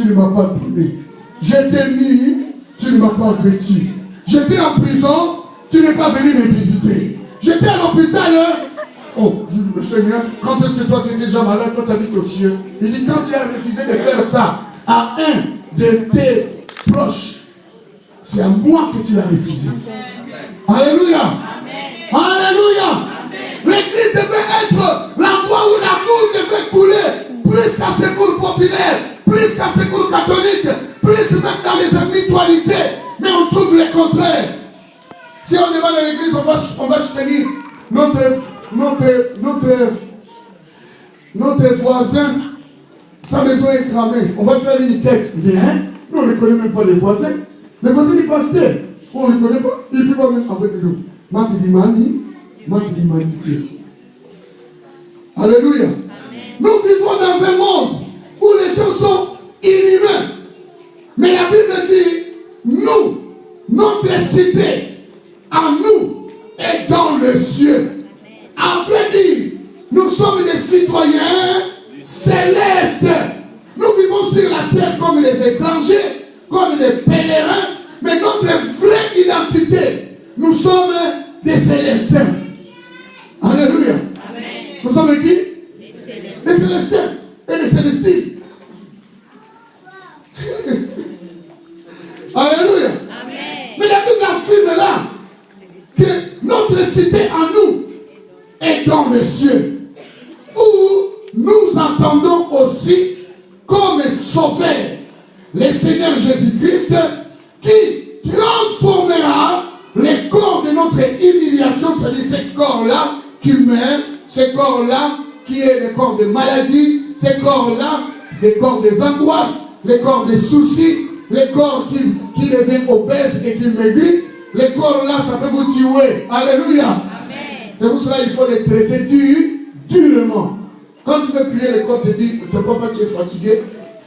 tu ne m'as pas donné. J'étais mis, tu ne m'as pas vêtu. J'étais en prison, tu n'es pas venu me visiter. J'étais à l'hôpital. Oh, le Seigneur, quand est-ce que toi tu étais déjà malade, quand tu habites aux cieux? Il dit, quand tu as refusé de faire ça à un de tes proches, c'est à moi que tu l'as refusé. Alléluia. Amen. Alléluia. L'église devait être l'endroit où l'amour devait couler, plus qu'à secours populaire, plus qu'à secours catholique, plus même dans les habitualités. Mais on trouve le contraire. Si on est dans l'église, on va soutenir notre voisin. Sa maison est cramée. On va faire une quête. Il dit, hein? Nous, on ne connaît même pas les voisins. Les voisins du pasteur, on ne les connaît pas. Ils ne peuvent pas même avec nous. Manque d'humanité. Alléluia. Amen. Nous vivons dans un monde où les gens sont inhumains. Mais la Bible dit, nous, notre cité, en nous, est dans le ciel. En vrai dire, nous sommes des citoyens célestes. Nous vivons sur la terre comme les étrangers, comme des pèlerins, mais notre vraie identité, nous sommes des célestins. Alléluia. Amen. Nous sommes qui? Les célestins et les célestines. Alléluia. Amen. Mais la Bible affirme là que notre cité en nous est dans les cieux, où nous entendons aussi comme sauveur le Seigneur Jésus-Christ qui transformera les corps de notre humiliation, c'est-à-dire ces corps-là qui meurent, ces corps-là qui est le corps de maladie, ces corps-là, les corps des angoisses, les corps des soucis, les corps qui deviennent obèses et qui maigrissent, les corps-là, ça peut vous tuer. Alléluia. Amen. C'est pour cela qu'il faut les traiter durement. Quand tu veux prier, le corps te dit, ne te crois pas que tu es fatigué.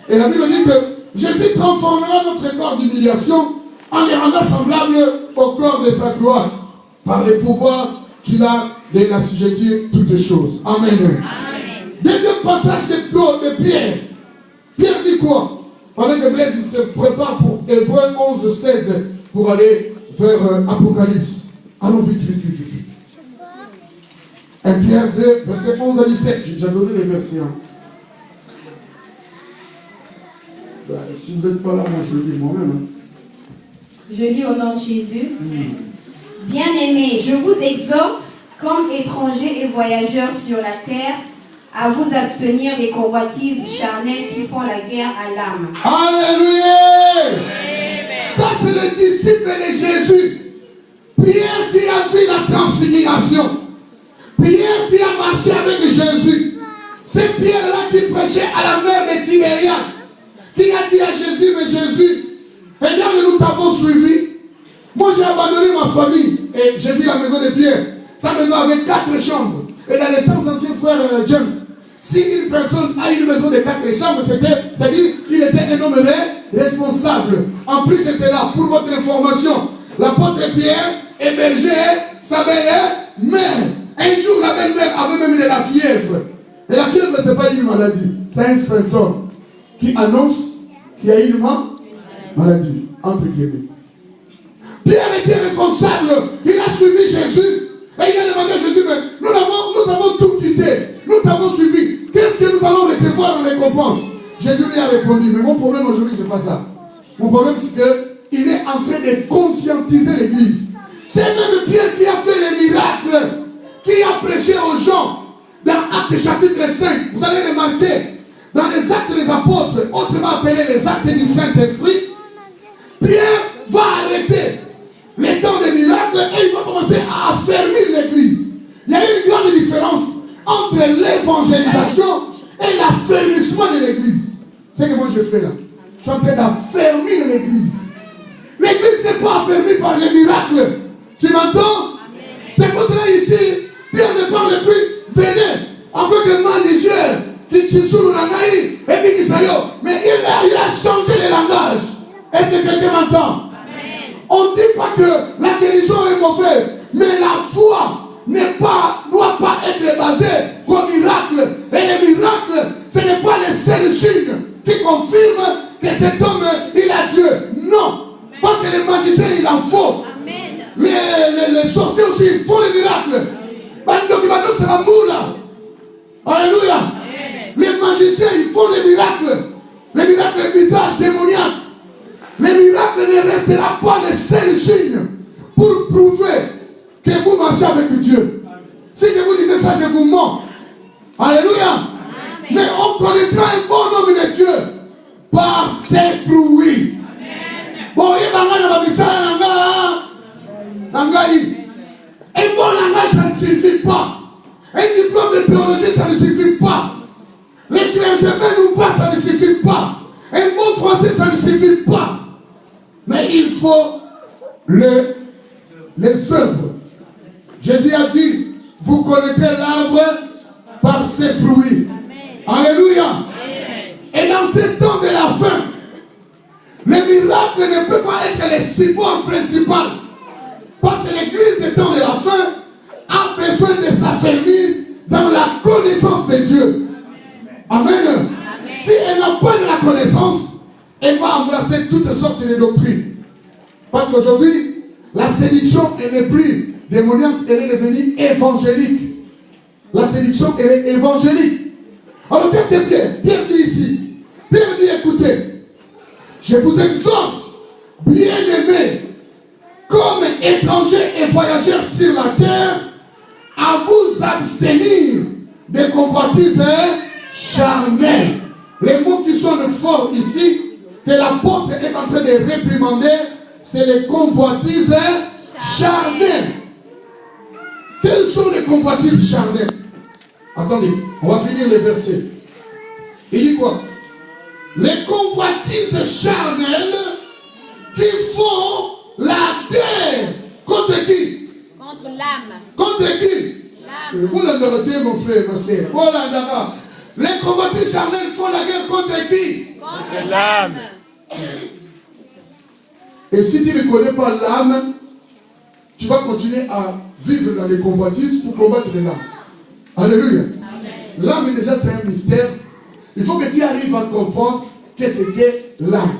Et la Bible dit que Jésus transformera notre corps d'humiliation en les rendant semblables au corps de sa gloire, par le pouvoir qu'il a de l'assujettir toutes choses. Amen. Amen. Deuxième passage de Pierre. Pierre dit quoi? Pendant que Blaise se prépare pour Hébreux 11, 16 pour aller vers Apocalypse. Allons vite. 1 Pierre 2, verset 11 à 17. J'ai donné les versets. Si vous n'êtes pas là, moi je le lis moi-même. Je lis au nom de Jésus. Bien-aimés, je vous exhorte, comme étrangers et voyageurs sur la terre, à vous abstenir des convoitises charnelles qui font la guerre à l'âme. Alléluia! Ça, c'est le disciple de Jésus. Pierre qui a vu la transfiguration. Pierre qui a marché avec Jésus. C'est Pierre-là qui prêchait à la mer de Tibériade. Qui a dit à Jésus, mais Jésus, regarde, nous t'avons suivi. Moi, j'ai abandonné ma famille. Et j'ai vu la maison de Pierre. Sa maison avait 4 chambres. Et dans les temps anciens, frère James, si une personne a une maison de 4 chambres, c'est-à-dire qu'il était un homme responsable. En plus de cela, pour votre information, l'apôtre Pierre hébergeait sa belle-mère. Un jour, la belle-mère avait même de la fièvre. Et la fièvre, ce n'est pas une maladie. C'est un symptôme qui annonce qu'il y a une maladie, entre guillemets. Pierre était responsable. Il a suivi Jésus. Et il a demandé à Jésus, mais nous avons tout quitté. Nous t'avons suivi. Qu'est-ce que nous allons recevoir en récompense? Jésus lui a répondu, mais mon problème aujourd'hui, ce n'est pas ça. Mon problème, c'est qu'il est en train de conscientiser l'église. C'est même Pierre qui a fait les miracles, qui a prêché aux gens. Dans Actes chapitre 5, vous allez remarquer, dans les actes des apôtres, autrement appelés les actes du Saint-Esprit, Pierre va arrêter les temps des miracles et il va commencer à affermir l'église. Il y a une grande différence entre l'évangélisation et l'affermissement de l'église. C'est ce que moi je fais là. Je suis en train d'affermir l'église. L'église n'est pas affermie par les miracles. Tu m'entends? C'est pour cela ici, Pierre ne parle plus. Venez, avec un mandigeur qui tue sur l'angaï et puis qui s'aille. Mais il a changé le langage. Est-ce que quelqu'un m'entend? On ne dit pas que la guérison est mauvaise, mais la foi doit pas être basée qu'au miracle. Et les miracles, ce n'est pas le seul signe qui confirme que cet homme, il a Dieu. Non. Parce que les magiciens, il en faut. Les sorciers aussi, ils font les miracles. C'est l'amour là. Alléluia. Les magiciens, ils font les miracles. Les miracles bizarres, démoniaques. Les miracles ne resteront pas les seuls signes pour prouver que vous marchez avec Dieu. Si je vous disais ça, je vous mens. Alléluia. Amen. Mais on connaîtra un bon homme de Dieu par ses fruits. Bon, il y a un bon langage, ça ne suffit pas. Un diplôme de théologie, ça ne suffit pas. Les clergemens nous parlent, ça ne suffit pas. Un bon français, ça ne suffit pas. Mais il faut les œuvres. Jésus a dit, vous connaîtrez l'arbre par ses fruits. Amen. Alléluia. Amen. Et dans ces temps de la fin, les miracles ne peuvent pas être les supports principaux. Parce que l'église des temps de la fin a besoin de s'affermir dans la connaissance de Dieu. Amen. Amen. Si elle n'a pas de la connaissance, elle va embrasser toutes sortes de doctrines. Parce qu'aujourd'hui, la séduction, elle n'est plus démoniaque, elle est devenue évangélique. La séduction, elle est évangélique. Alors qu'est-ce que Pierre dit ici? Pierre dit, écoutez, je vous exhorte, bien-aimés, comme étrangers et voyageurs sur la terre, à vous abstenir des convoitises charnelles. Les mots qui sont forts ici, que l'apôtre est en train de réprimander, c'est les convoitises charnelles. Quelles sont les convoitises charnelles? Attendez, on va finir les versets. Il dit quoi? Les convoitises charnelles qui font la guerre. Contre qui? Contre l'âme. Contre qui? L'âme. Vous l'entendez, mon frère, ma soeur. Voilà, les convoitises charnelles font la guerre contre qui? Contre l'âme. Et si tu ne connais pas l'âme, tu vas continuer à vivre dans les convoitises pour combattre l'âme. Alléluia. L'âme, déjà, c'est un mystère. Il faut que tu arrives à comprendre qu'est-ce qu'est l'âme.